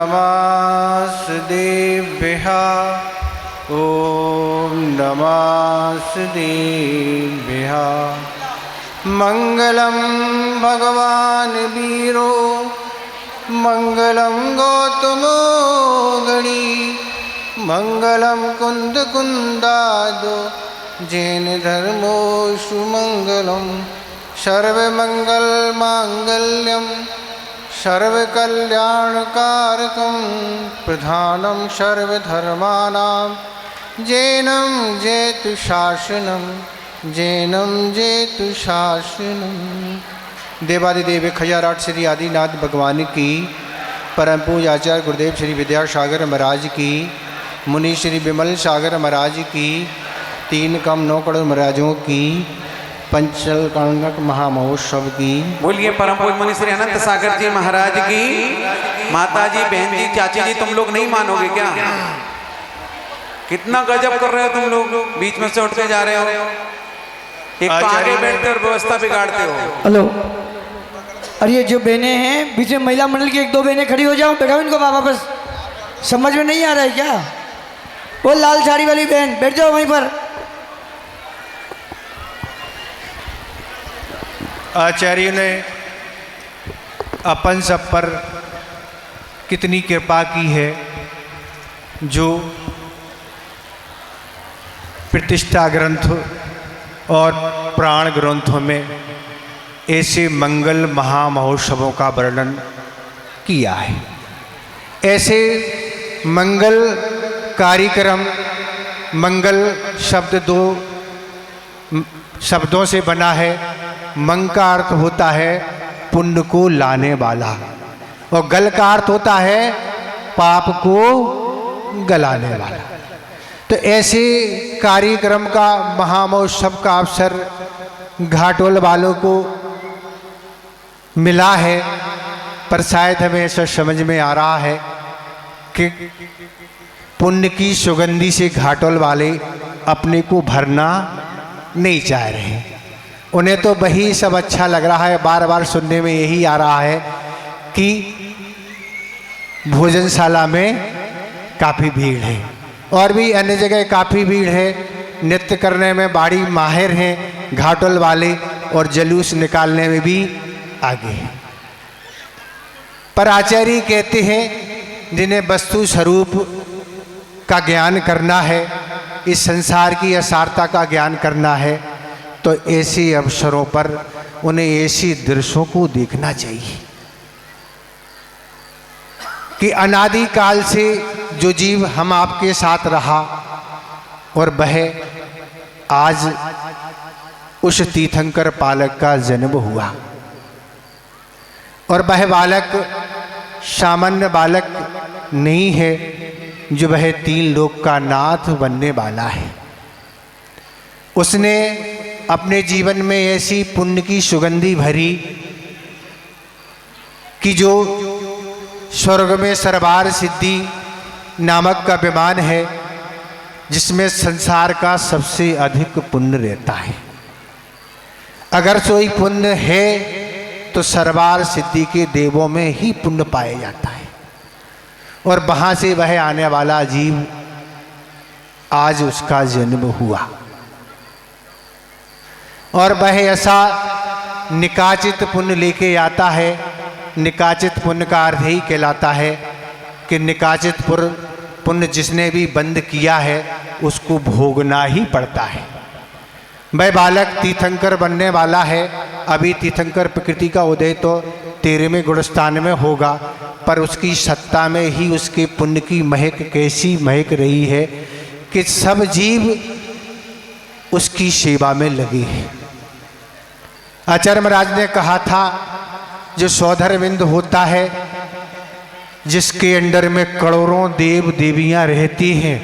नमस्तेभ्यः ॐ नमस्तेभ्यः। मङ्गलं भगवान् वीरो मङ्गलं गौतमो गणी मङ्गलं कुन्दकुन्दादो जैन धर्मो सुमङ्गलं सर्वमङ्गलमाङ्गल्यं सर्वकल्याणकारकं प्रधानं सर्वधर्माणां जैनं जेतु शासनं जैनं जेतु शासनं। देवादिदेव खजाराट श्री आदिनाथ भगवान की, परम पूज्य आचार्य गुरुदेव श्री विद्यासागर महाराज की, मुनि श्री विमल सागर महाराज की, 3 कम 9 करोड़ महाराजों की, पंचल कांगक महामहोत्सव की। बोलिए परम पूज्य मुनि श्री अनंत सागर जी महाराज की। माता जी, बहन जी, चाची जी, तुम लोग नहीं मानोगे क्या? कितना गजब कर रहे हो तुम लोग, बीच में से उठते जा रहे हो। एक तो आगे बैठते और व्यवस्था बिगाड़ते हो। हेलो, अरे ये जो बहनें हैं बीच में महिला मंडल की 1-2 बहनें खड़ी हो जाओ, बैठाओ इनको वापस। समझ में नहीं आ रहा है क्या? वो लाल साड़ी वाली बहन बैठ जाओ वहीं पर। आचार्य ने अपन सब पर कितनी कृपा की है, जो प्रतिष्ठा ग्रंथ और प्राण ग्रंथों में ऐसे मंगल महामहोत्सवों का वर्णन किया है। ऐसे मंगल कार्यक्रम, मंगल शब्द 2 शब्दों से बना है। मंग का अर्थ होता है पुण्य को लाने वाला, और गल का अर्थ होता है पाप को गलाने वाला। तो ऐसे कार्यक्रम का, महामहोत्सव का अवसर घाटोल वालों को मिला है, पर शायद हमें ऐसा समझ में आ रहा है कि पुण्य की सुगंधी से घाटोल वाले अपने को भरना नहीं चाह रहे। उन्हें तो वही सब अच्छा लग रहा है। बार बार सुनने में यही आ रहा है कि भोजनशाला में काफ़ी भीड़ है, और भी अन्य जगह काफ़ी भीड़ है। नृत्य करने में बड़ी माहिर हैं घाटोल वाले, और जुलूस निकालने में भी आगे हैं। पर आचार्य कहते हैं, जिन्हें वस्तु स्वरूप का ज्ञान करना है, इस संसार की असारता का ज्ञान करना है, तो ऐसे अवसरों पर उन्हें ऐसे दृश्यों को देखना चाहिए कि अनादि काल से जो जीव हम आपके साथ रहा, और वह आज उस तीर्थंकर बालक का जन्म हुआ, और वह बालक सामान्य बालक नहीं है, जो वह 3 लोक का नाथ बनने वाला है। उसने अपने जीवन में ऐसी पुण्य की सुगंधी भरी कि जो स्वर्ग में सरबार सिद्धि नामक का विमान है, जिसमें संसार का सबसे अधिक पुण्य रहता है। अगर कोई पुण्य है तो सरबार सिद्धि के देवों में ही पुण्य पाया जाता है, और वहाँ से वह आने वाला जीव आज उसका जन्म हुआ, और वह ऐसा निकाचित पुण्य लेके आता है। निकाचित पुण्य का अर्थ ही कहलाता है कि निकाचित पुण्य जिसने भी बंद किया है उसको भोगना ही पड़ता है। वह बालक तीर्थंकर बनने वाला है। अभी तीर्थंकर प्रकृति का उदय तो 13वें गुणस्थान में होगा, पर उसकी सत्ता में ही उसके पुण्य की महक कैसी महक रही है कि सब जीव उसकी सेवा में लगे हैं। आचार्य महाराज ने कहा था, जो सौधरविंद होता है, जिसके अंडर में करोड़ों देव देवियां रहती हैं,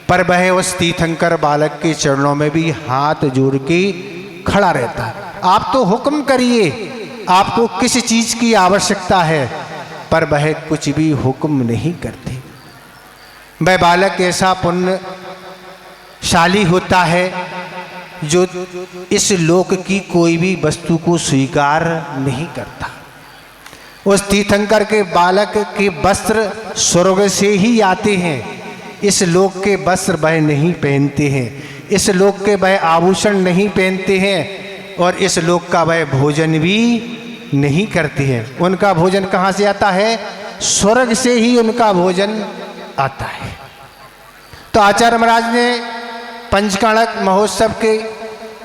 पर वह उस तीर्थंकर बालक के चरणों में भी हाथ जोड़ के खड़ा रहता है। आप तो हुक्म करिए, आपको किस चीज़ की आवश्यकता है, पर वह कुछ भी हुक्म नहीं करते। वह बालक ऐसा पुण्यशाली होता है जो इस लोक की कोई भी वस्तु को स्वीकार नहीं करता। उस तीर्थंकर के बालक के वस्त्र स्वर्ग से ही आते हैं। इस लोक के वस्त्र वह नहीं पहनते हैं, इस लोक के वह आभूषण नहीं पहनते हैं, और इस लोक का वह भोजन भी नहीं करते हैं। उनका भोजन कहाँ से आता है? स्वर्ग से ही उनका भोजन आता है। तो आचार्य महाराज ने पंचकाणक महोत्सव के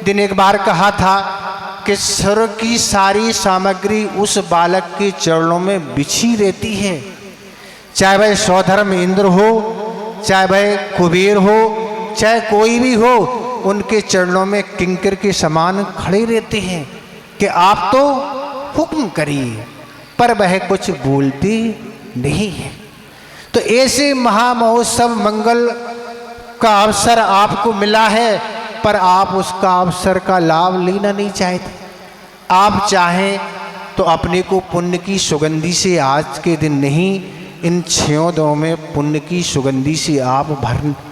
दिन एक बार कहा था कि स्वर्ग की सारी सामग्री उस बालक के चरणों में बिछी रहती है। चाहे वह सौधर्म इंद्र हो, चाहे वह कुबेर हो, चाहे कोई भी हो, उनके चरणों में किंकर के समान खड़े रहते हैं कि आप तो हुक्म करिए, पर वह कुछ बोलते नहीं है। तो ऐसे महामहोत्सव मंगल का अवसर आपको मिला है, पर आप उसका अवसर का लाभ लेना नहीं चाहते। आप चाहें तो अपने को पुण्य की सुगंधी से आज के दिन नहीं, इन 6 दिनों में पुण्य की सुगंधी से आप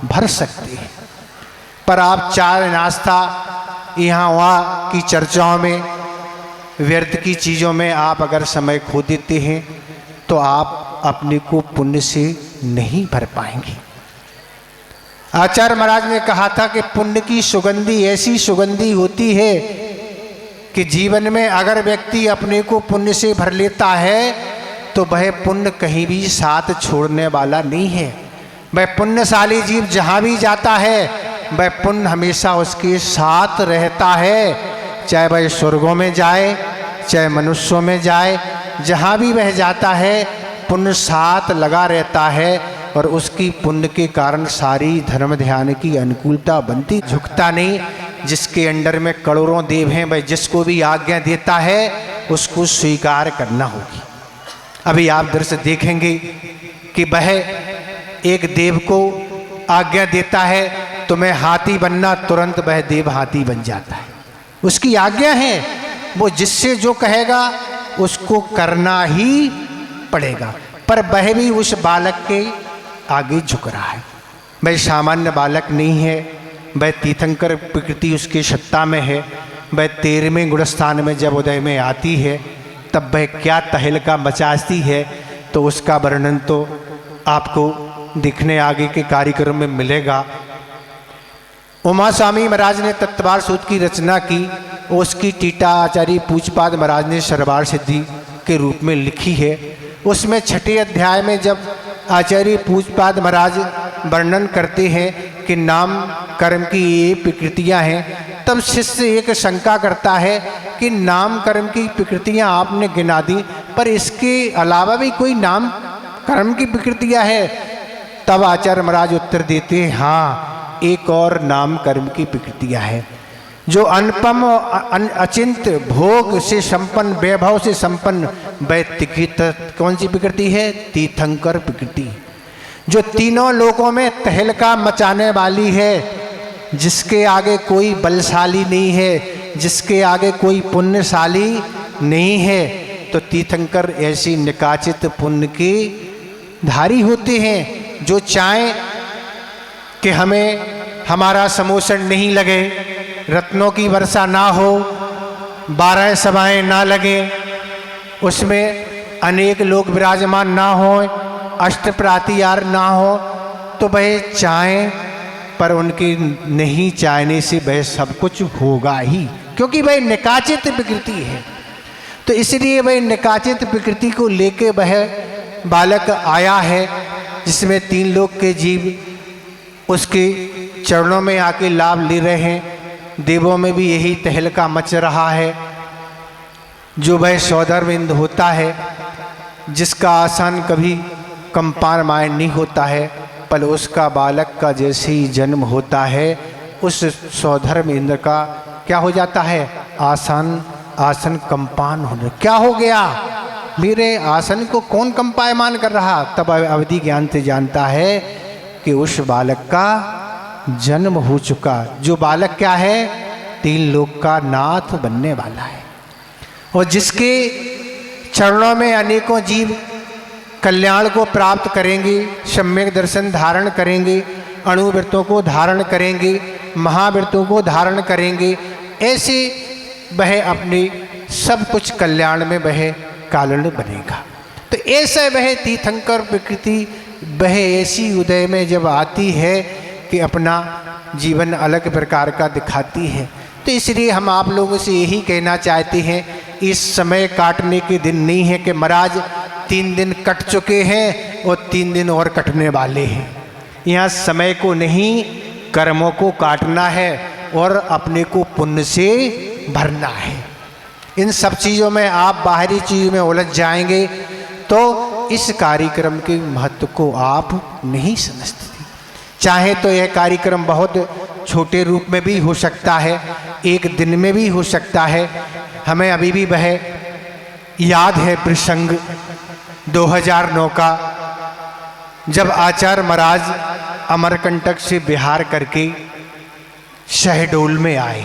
भर सकते हैं। पर आप चाय नाश्ता यहाँ वहाँ की चर्चाओं में, व्यर्थ की चीज़ों में आप अगर समय खो देते हैं तो आप अपने को पुण्य से नहीं भर पाएंगे। आचार्य महाराज ने कहा था कि पुण्य की सुगंधी ऐसी सुगंधी होती है कि जीवन में अगर व्यक्ति अपने को पुण्य से भर लेता है तो वह पुण्य कहीं भी साथ छोड़ने वाला नहीं है। वह पुण्यशाली जीव जहाँ भी जाता है वह पुण्य हमेशा उसके साथ रहता है। चाहे वह स्वर्गों में जाए, चाहे मनुष्यों में जाए, जहाँ भी वह जाता है पुण्य साथ लगा रहता है, और उसकी पुण्य के कारण सारी धर्म ध्यान की अनुकूलता बनती। झुकता नहीं। जिसके अंडर में करोड़ों देव हैं, वह जिसको भी आज्ञा देता है उसको स्वीकार करना होगी। अभी आप दृश्य देखेंगे कि वह एक देव को आज्ञा देता है तुम्हें हाथी बनना, तुरंत वह देव हाथी बन जाता है। उसकी आज्ञा है, वो जिससे जो कहेगा उसको करना ही पड़ेगा। पर वह भी उस बालक के आगे झुक रहा है। वह सामान्य बालक नहीं है, वह तीर्थंकर प्रकृति उसकी सत्ता में है। वह 13वें गुणस्थान में जब उदय में आती है तब वह क्या तहलका मचाती है, तो उसका वर्णन तो आपको दिखने आगे के कार्यक्रम में मिलेगा। उमा स्वामी महाराज ने तत्वार सूत्र की रचना की, उसकी टीका आचार्य पूजपाद महाराज ने सरवार सिद्धि के रूप में लिखी है। उसमें 6ठे अध्याय में जब आचार्य पूजपाद महाराज वर्णन करते हैं कि नाम कर्म की ये प्रकृतियाँ हैं, तब शिष्य एक शंका करता है कि नाम कर्म की प्रकृतियाँ आपने गिना दी, पर इसके अलावा भी कोई नाम कर्म की प्रकृतियाँ है? तब आचार्य महाराज उत्तर देते हैं, हाँ, एक और नाम कर्म की प्रकृतियाँ है, जो अनुपम अचिंत भोग से संपन्न, वैभव से संपन्न वैत्तिकी कौन सी प्रकृति है? तीर्थंकर प्रकृति, जो तीनों लोकों में तहलका मचाने वाली है, जिसके आगे कोई बलशाली नहीं है, जिसके आगे कोई पुण्यशाली नहीं है। तो तीर्थंकर ऐसी निकाचित पुण्य के धारी होते हैं, जो चाहें कि हमें हमारा समोषण नहीं लगे, रत्नों की वर्षा ना हो, 12 सभाएं ना लगे, उसमें अनेक लोग विराजमान ना हो, अष्टप्रातिहार ना हो, तो वह चाहें, पर उनके नहीं चाहने से वह सब कुछ होगा ही, क्योंकि वह निकाचित प्रकृति है। तो इसलिए वह निकाचित प्रकृति को लेके वह बालक आया है, जिसमें 3 लोक के जीव उसके चरणों में आके लाभ ले रहे हैं। देवों में भी यही तहलका मच रहा है। जो वह सौधर्मिंद होता है, जिसका आसन कभी कंपायमान नहीं होता है, पर उसका बालक का जैसे ही जन्म होता है, उस सौधर्म इंद्र का क्या हो जाता है? आसन कंपान होने। क्या हो गया? मेरे आसन को कौन कंपायमान कर रहा? तब अवधि ज्ञान से जानता है कि उस बालक का जन्म हो चुका। जो बालक क्या है? 3 लोक का नाथ बनने वाला है, और जिसके चरणों में अनेकों जीव कल्याण को प्राप्त करेंगे, सम्यक दर्शन धारण करेंगे, अणुवृत्तों को धारण करेंगे, महावृत्तों को धारण करेंगे। ऐसे वह अपने सब कुछ कल्याण में वह कारण बनेगा। तो ऐसे वह तीर्थंकर प्रकृति वह ऐसी उदय में जब आती है कि अपना जीवन अलग प्रकार का दिखाती है। तो इसलिए हम आप लोगों से यही कहना चाहते हैं, इस समय काटने के दिन नहीं है कि महाराज 3 दिन कट चुके हैं और 3 दिन और कटने वाले हैं। यहाँ समय को नहीं, कर्मों को काटना है और अपने को पुण्य से भरना है। इन सब चीज़ों में आप बाहरी चीज़ों में उलझ जाएंगे तो इस कार्यक्रम के महत्व को आप नहीं समझते। चाहे तो यह कार्यक्रम बहुत छोटे रूप में भी हो सकता है, एक दिन में भी हो सकता है। हमें अभी भी वह याद है प्रसंग 2009 का, जब आचार्य महाराज अमरकंटक से बिहार करके शहडोल में आए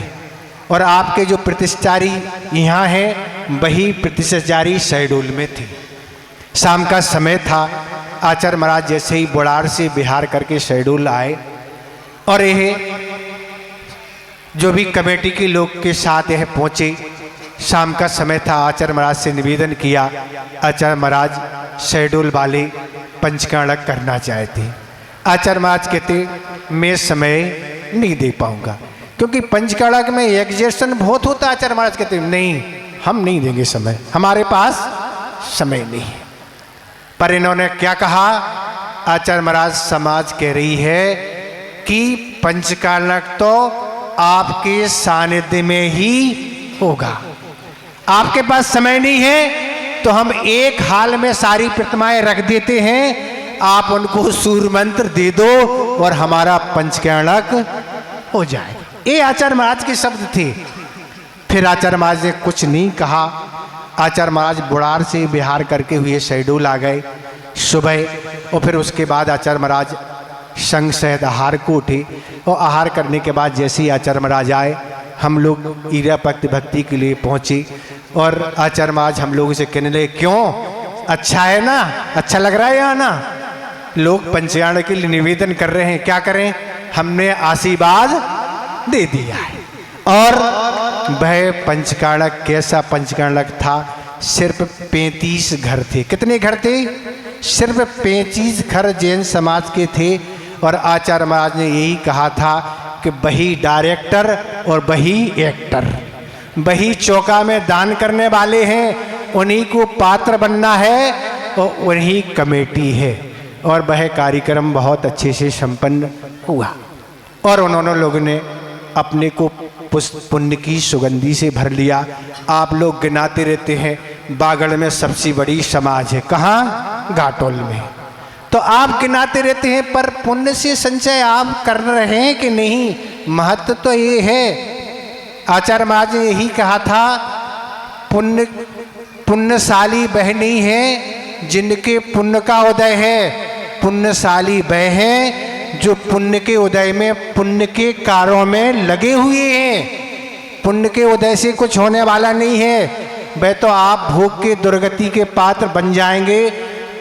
और आपके जो प्रतिष्ठारी यहाँ हैं वही प्रतिष्ठारी शहडोल में थे। शाम का समय था। आचार्य महाराज जैसे ही बुढ़ार से बिहार करके शहडोल आए और यह जो भी कमेटी के लोग के साथ यह पहुँचे। शाम का समय था। आचार्य महाराज से निवेदन किया, आचार्य महाराज शहडोल वाले पंचकाणक करना चाहते। आचार्य महाराज कहते मैं समय नहीं दे पाऊंगा क्योंकि पंचकाणक में एग्जेशन बहुत होता। आचार्य महाराज कहते नहीं, हम नहीं देंगे समय, हमारे पास समय नहीं है। पर इन्होंने क्या कहा, आचार्य महाराज समाज कह रही है कि पंचकाणक तो आपके सानिध्य में ही होगा, आपके पास समय नहीं है तो हम एक हाल में सारी प्रतिमाएं रख देते हैं, आप उनको सूर्य मंत्र दे दो और हमारा पंचकाणक हो जाएगा। ये आचार्य महाराज के शब्द थे। फिर आचार्य महाराज ने कुछ नहीं कहा। आचार्य महाराज बुढ़ार से बिहार करके हुए शहडोल आ गए सुबह और फिर उसके बाद आचार्य महाराज संग सहित आहार को उठे और आहार करने के बाद जैसे ही आचार्य महाराज आए हम लोग ईरा भक्ति के लिए पहुँचे और आचार्य महाराज हम लोगों से कहने लगे क्यों, अच्छा है ना, अच्छा लग रहा है यहाँ ना, लोग पंचकाणक के लिए निवेदन कर रहे हैं, क्या करें, हमने आशीर्वाद दे दिया है। और वह पंचकाणक कैसा पंचकाणक था, सिर्फ 35 घर थे। कितने घर थे? सिर्फ 35 घर जैन समाज के थे। और आचार्य महाराज ने यही कहा था कि वही डायरेक्टर और वही एक्टर, वही चौका में दान करने वाले हैं, उन्हीं को पात्र बनना है और वही कमेटी है। और वह कार्यक्रम बहुत अच्छे से संपन्न हुआ और उन्होंने लोगों ने अपने को पुण्य की सुगंधी से भर लिया। आप लोग गिनाते रहते हैं बागड़ में सबसे बड़ी समाज है, कहाँ? घाटोल में। तो आप गिनाते रहते हैं पर पुण्य से संचय आप कर रहे हैं कि नहीं? महत्व तो ये है, आचार्य महाराज ने यही कहा था, पुण्यशाली वह नहीं है जिनके पुण्य का उदय है, पुण्यशाली वह है जो पुण्य के उदय में पुण्य के कार्यों में लगे हुए हैं। पुण्य के उदय से कुछ होने वाला नहीं है, वह तो आप भोग के दुर्गति के पात्र बन जाएंगे,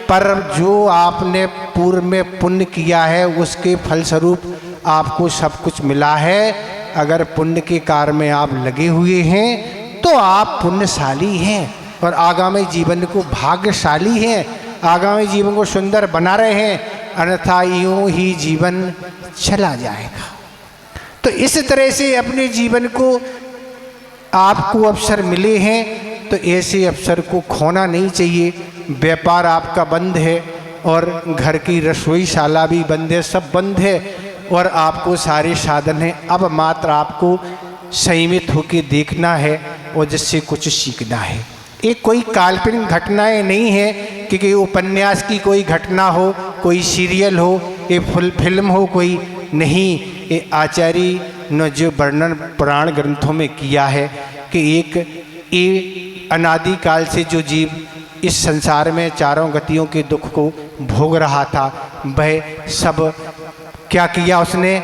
पर जो आपने पूर्व में पुण्य किया है उसके फलस्वरूप आपको सब कुछ मिला है। अगर पुण्य के कार्य में आप लगे हुए हैं तो आप पुण्यशाली हैं और आगामी जीवन को भाग्यशाली हैं, आगामी जीवन को सुंदर बना रहे हैं, अन्यथा यूं ही जीवन चला जाएगा। तो इस तरह से अपने जीवन को आपको अवसर मिले हैं तो ऐसे अवसर को खोना नहीं चाहिए। व्यापार आपका बंद है और घर की रसोईशाला भी बंद है, सब बंद है और आपको सारे साधन हैं। अब मात्र आपको संयमित होकर देखना है और जिससे कुछ सीखना है। एक कोई काल्पनिक घटनाएं नहीं है कि उपन्यास की कोई घटना हो, कोई सीरियल हो, ये फुल फिल्म हो, कोई नहीं। ये आचार्य ने जो वर्णन पुराण ग्रंथों में किया है कि एक ये अनादि काल से जो जीव इस संसार में चारों गतियों के दुख को भोग रहा था, वह सब क्या किया उसने,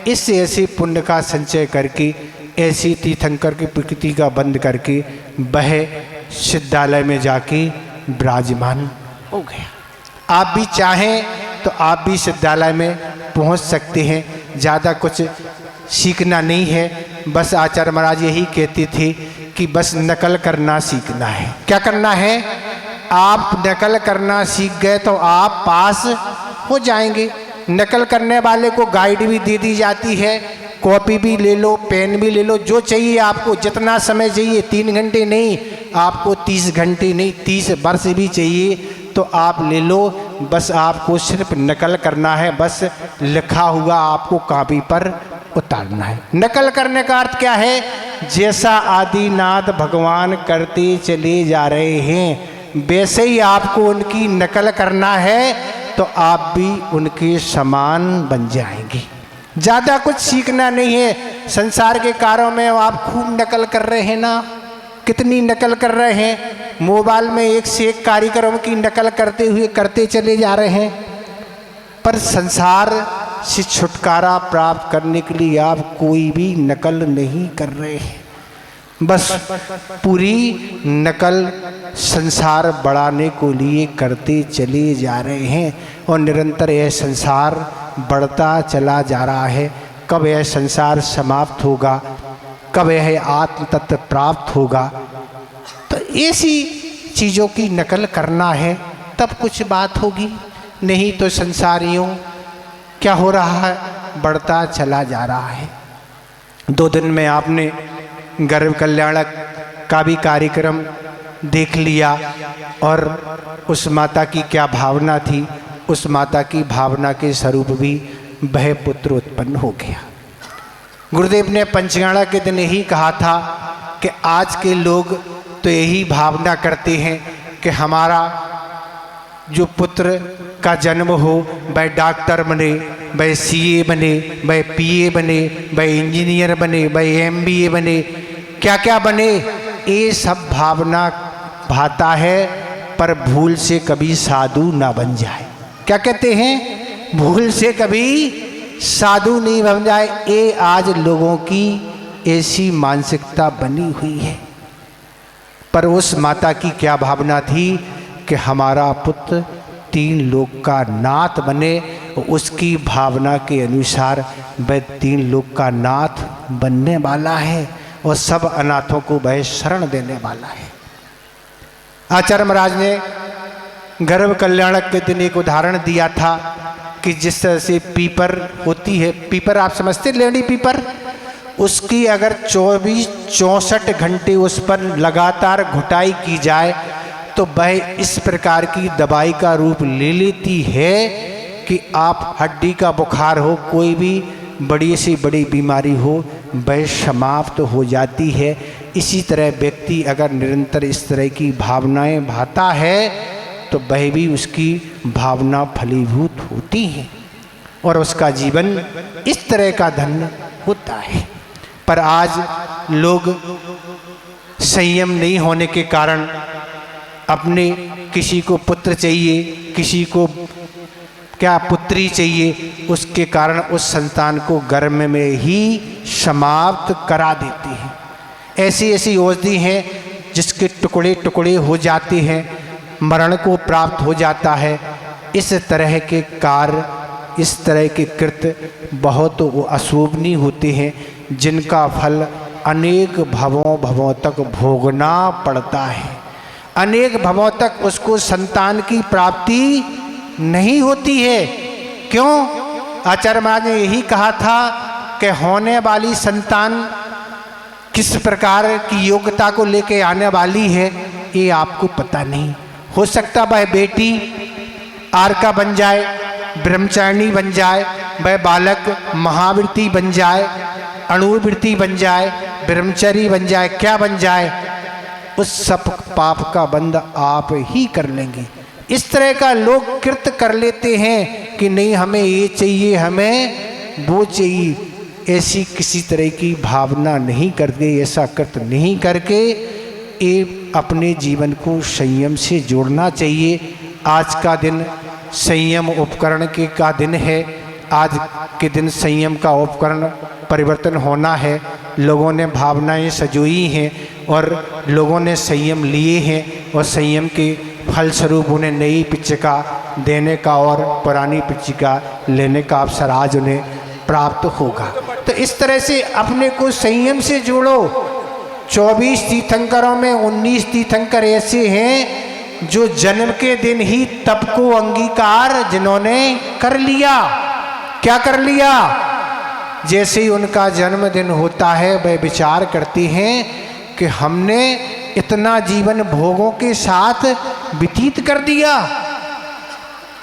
इस ऐसे पुण्य का संचय करके, ऐसी तीर्थंकर की प्रकृति का बंद करके वह सिद्धालय में जाके विराजमान हो गया। आप भी चाहें तो आप भी सिद्धालय में पहुंच सकते हैं। ज़्यादा कुछ सीखना नहीं है, बस आचार्य महाराज यही कहते थे कि बस नकल करना सीखना है। क्या करना है? आप नकल करना सीख गए तो आप पास हो जाएंगे। नकल करने वाले को गाइड भी दे दी जाती है, कॉपी भी ले लो, पेन भी ले लो, जो चाहिए आपको, जितना समय चाहिए, 3 घंटे नहीं, आपको 30 घंटे नहीं, 30 वर्ष भी चाहिए तो आप ले लो। बस आपको सिर्फ नकल करना है, बस लिखा हुआ आपको कॉपी पर उतारना है। नकल करने का अर्थ क्या है? जैसा आदिनाथ भगवान करते चले जा रहे हैं वैसे ही आपको उनकी नकल करना है तो आप भी उनके समान बन जाएंगे। ज़्यादा कुछ सीखना नहीं है। संसार के कार्यों में आप खूब नकल कर रहे हैं ना, कितनी नकल कर रहे हैं। मोबाइल में एक से एक कार्यक्रम की नकल करते चले जा रहे हैं, पर संसार से छुटकारा प्राप्त करने के लिए आप कोई भी नकल नहीं कर रहे हैं। बस पूरी नकल संसार बढ़ाने को लिए करते चले जा रहे हैं और निरंतर यह संसार बढ़ता चला जा रहा है। कब यह संसार समाप्त होगा, कब यह आत्म तत्व प्राप्त होगा, तो ऐसी चीज़ों की नकल करना है तब कुछ बात होगी। नहीं तो संसारियों क्या हो रहा है, बढ़ता चला जा रहा है। 2 दिन में आपने गर्भ कल्याणक का भी कार्यक्रम देख लिया और उस माता की क्या भावना थी, उस माता की भावना के स्वरूप भी वह पुत्र उत्पन्न हो गया। गुरुदेव ने पंचगाणा के दिन यही कहा था कि आज के लोग तो यही भावना करते हैं कि हमारा जो पुत्र का जन्म हो वह डॉक्टर बने, वह सीए बने, वह पीए बने, वह इंजीनियर बने, वह एमबीए बने, क्या क्या बने, ये सब भावना भाता है, पर भूल से कभी साधु ना बन जाए। क्या कहते हैं? भूल से कभी साधु नहीं बन जाए। ये आज लोगों की ऐसी मानसिकता बनी हुई है। पर उस माता की क्या भावना थी कि हमारा पुत्र 3 लोक का नाथ बने। उसकी भावना के अनुसार वह 3 लोक का नाथ बनने वाला है और सब अनाथों को वह शरण देने वाला है। आचार्य महाराज ने गर्भ कल्याणक के दिन एक उदाहरण दिया था कि जिस तरह से पीपर होती है, पीपर आप समझते, लेडी पीपर, उसकी अगर 24-64 घंटे उस पर लगातार घुटाई की जाए तो वह इस प्रकार की दवाई का रूप ले लेती है कि आप हड्डी का बुखार हो, कोई भी बड़ी से बड़ी बीमारी हो, वह समाप्त हो जाती है। इसी तरह व्यक्ति अगर निरंतर इस तरह की भावनाएं भाता है तो वह भी उसकी भावना फलीभूत होती है और उसका जीवन इस तरह का धन्य होता है। पर आज लोग संयम नहीं होने के कारण अपने किसी को पुत्र चाहिए, किसी को क्या पुत्री चाहिए, उसके कारण उस संतान को गर्भ में ही समाप्त करा देते हैं। ऐसी ऐसी औषधि हैं जिसके टुकड़े टुकड़े हो जाते हैं, मरण को प्राप्त हो जाता है। इस तरह के कार्य, इस तरह के कृत्य बहुत अशोभनीय होते हैं जिनका फल अनेक भवों तक भोगना पड़ता है। अनेक भवों तक उसको संतान की प्राप्ति नहीं होती है। क्यों? आचार्य महाराज ने यही कहा था कि होने वाली संतान किस प्रकार की योग्यता को लेके आने वाली है ये आपको पता नहीं। हो सकता वह बेटी आर्का बन जाए, ब्रह्मचारिणी बन जाए, वह बालक महावृत्ति बन जाए, अणुवृत्ति बन जाए, ब्रह्मचारी बन जाए, क्या बन जाए, उस सब पाप का बंध आप ही कर लेंगे। इस तरह का लोग कृत्य कर लेते हैं कि नहीं हमें ये चाहिए, हमें वो चाहिए। ऐसी किसी तरह की भावना नहीं करके, ऐसा कृत्य नहीं करके ये अपने जीवन को संयम से जोड़ना चाहिए। आज का दिन संयम उपकरण का दिन है। आज के दिन संयम का उपकरण परिवर्तन होना है। लोगों ने भावनाएं सजोई हैं और लोगों ने संयम लिए हैं और संयम के फलस्वरूप उन्हें नई पिचिका देने का और पुरानी पिचिका लेने का अवसर आज उन्हें प्राप्त होगा। तो इस तरह से अपने को संयम से जोड़ो। 24 तीर्थंकरों में 19 तीर्थंकर ऐसे हैं जो जन्म के दिन ही तप को अंगीकार जिन्होंने कर लिया। क्या कर लिया? जैसे ही उनका जन्मदिन होता है वह विचार करती हैं कि हमने इतना जीवन भोगों के साथ व्यतीत कर दिया,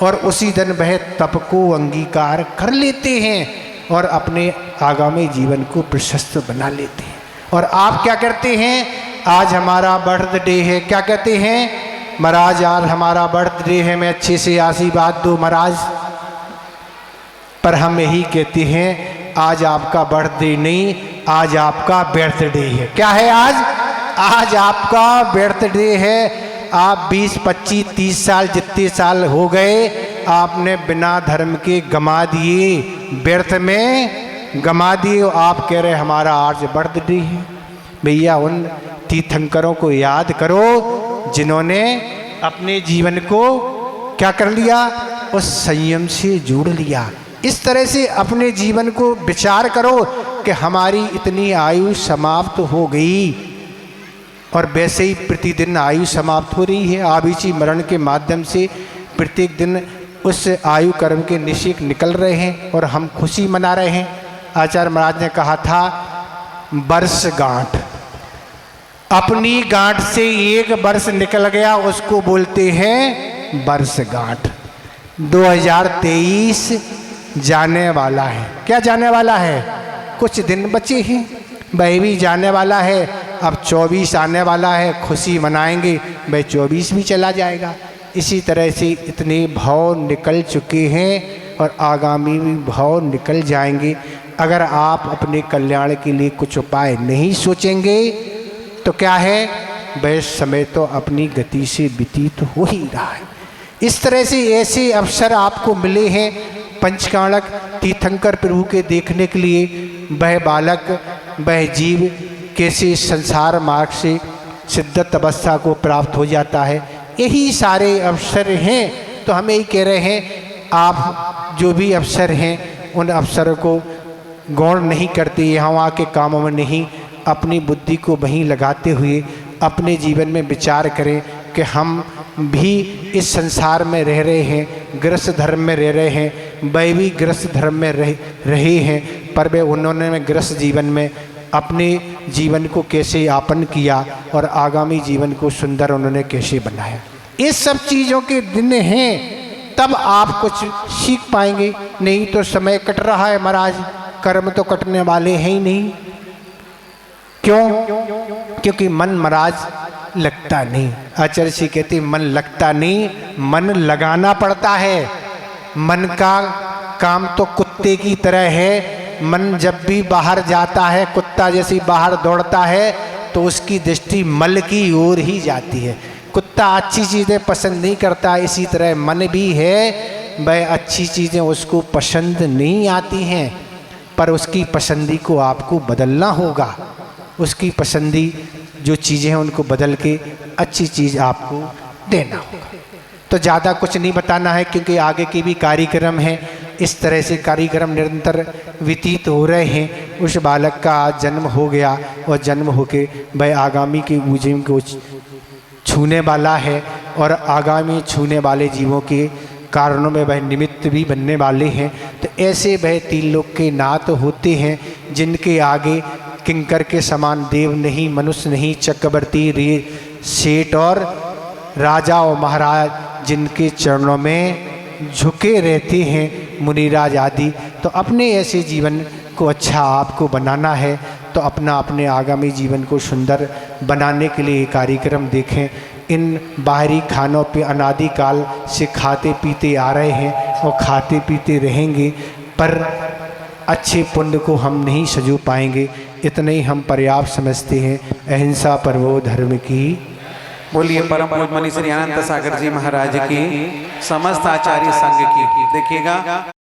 और उसी दिन वह तप को अंगीकार कर लेते हैं और अपने आगामी जीवन को प्रशस्त बना लेते हैं। और आप क्या करते हैं? आज हमारा बर्थडे है, क्या कहते हैं? महाराज आज हमारा बर्थडे है, मैं अच्छे से आशीर्वाद दो महाराज। पर हम यही कहते हैं आज आपका बर्थडे नहीं, आज आपका बर्थडे है। क्या है आज? आज आपका बर्थडे है। आप 20, 25, 30 साल जितने साल हो गए आपने बिना धर्म के गमा दिए, व्यर्थ में गमा दिए। आप कह रहे हमारा आज बर्थडे है। भैया उन तीर्थंकरों को याद करो जिन्होंने अपने जीवन को क्या कर लिया? उस संयम से जोड़ लिया। इस तरह से अपने जीवन को विचार करो कि हमारी इतनी आयु समाप्त हो गई, और वैसे ही प्रतिदिन आयु समाप्त हो रही है। आविची मरण के माध्यम से प्रत्येक दिन उस आयु कर्म के निश्चित निकल रहे हैं और हम खुशी मना रहे हैं। आचार्य महाराज ने कहा था वर्षगांठ, अपनी गांठ से एक वर्ष निकल गया उसको बोलते हैं वर्षगांठ। 2023 जाने वाला है। क्या जाने वाला है? कुछ दिन बचे हैं, वह भी जाने वाला है। अब 24 आने वाला है, खुशी मनाएंगे, वह 24 भी चला जाएगा। इसी तरह से इतने भाव निकल चुके हैं और आगामी भी भाव निकल जाएंगे। अगर आप अपने कल्याण के लिए कुछ उपाय नहीं सोचेंगे तो क्या है? वह समय तो अपनी गति से व्यतीत हो ही रहा है। इस तरह से ऐसे अवसर आपको मिले हैं पंचकाणक तीर्थंकर प्रभु के देखने के लिए। वह बालक, वह जीव कैसे संसार मार्ग से सिद्धत अवस्था को प्राप्त हो जाता है, यही सारे अवसर हैं। तो हम यही कह रहे हैं आप जो भी अवसर हैं उन अवसरों को गौर नहीं करते, यहाँ के कामों में नहीं, अपनी बुद्धि को वहीं लगाते हुए अपने जीवन में विचार करें कि हम भी इस संसार में रह रहे हैं, गृहस्थ धर्म में रह रहे हैं, वह भी गृहस्थ धर्म में रहे हैं, पर वे उन्होंने गृहस्थ जीवन में अपने जीवन को कैसे यापन किया और आगामी जीवन को सुंदर उन्होंने कैसे बनाया। ये सब चीज़ों के दिन हैं, तब आप कुछ सीख पाएंगे। नहीं तो समय कट रहा है महाराज, कर्म तो कटने वाले हैं ही नहीं। क्यों? क्योंकि मन महाराज लगता नहीं। आचार्य जी कहते मन लगता नहीं, मन लगाना पड़ता है। मन का काम तो कुत्ते की तरह है। मन जब भी बाहर जाता है, कुत्ता जैसे बाहर दौड़ता है तो उसकी दृष्टि मल की ओर ही जाती है। कुत्ता अच्छी चीज़ें पसंद नहीं करता, इसी तरह मन भी है, वह अच्छी चीज़ें उसको पसंद नहीं आती हैं, पर उसकी पसंदी को आपको बदलना होगा। उसकी पसंदी जो चीज़ें हैं उनको बदल के अच्छी चीज़ आपको देना होगा। तो ज़्यादा कुछ नहीं बताना है क्योंकि आगे के भी कार्यक्रम हैं। इस तरह से कार्यक्रम निरंतर व्यतीत हो रहे हैं। उस बालक का जन्म हो गया और जन्म होके वह आगामी के जीवन को छूने वाला है और आगामी छूने वाले जीवों के कारणों में वह निमित्त भी बनने वाले हैं। तो ऐसे वह 3 लोक के नाथ होते हैं जिनके आगे किंकर के समान देव नहीं, मनुष्य नहीं, चक्रवर्ती, सेठ और राजा और महाराज जिनके चरणों में झुके रहते हैं, मुनिराज आदि। तो अपने ऐसे जीवन को अच्छा आपको बनाना है तो अपने आगामी जीवन को सुंदर बनाने के लिए कार्यक्रम देखें। इन बाहरी खानों पे अनादिकाल से खाते पीते आ रहे हैं और खाते पीते रहेंगे, पर अच्छे पुण्य को हम नहीं सजो पाएंगे। इतने ही हम पर्याप्त समझते हैं। अहिंसा परमो धर्म की। बोलिए परम पूज्य मनीषी अनंत सागर जी महाराज की, समस्त आचार्य संघ की। देखिएगा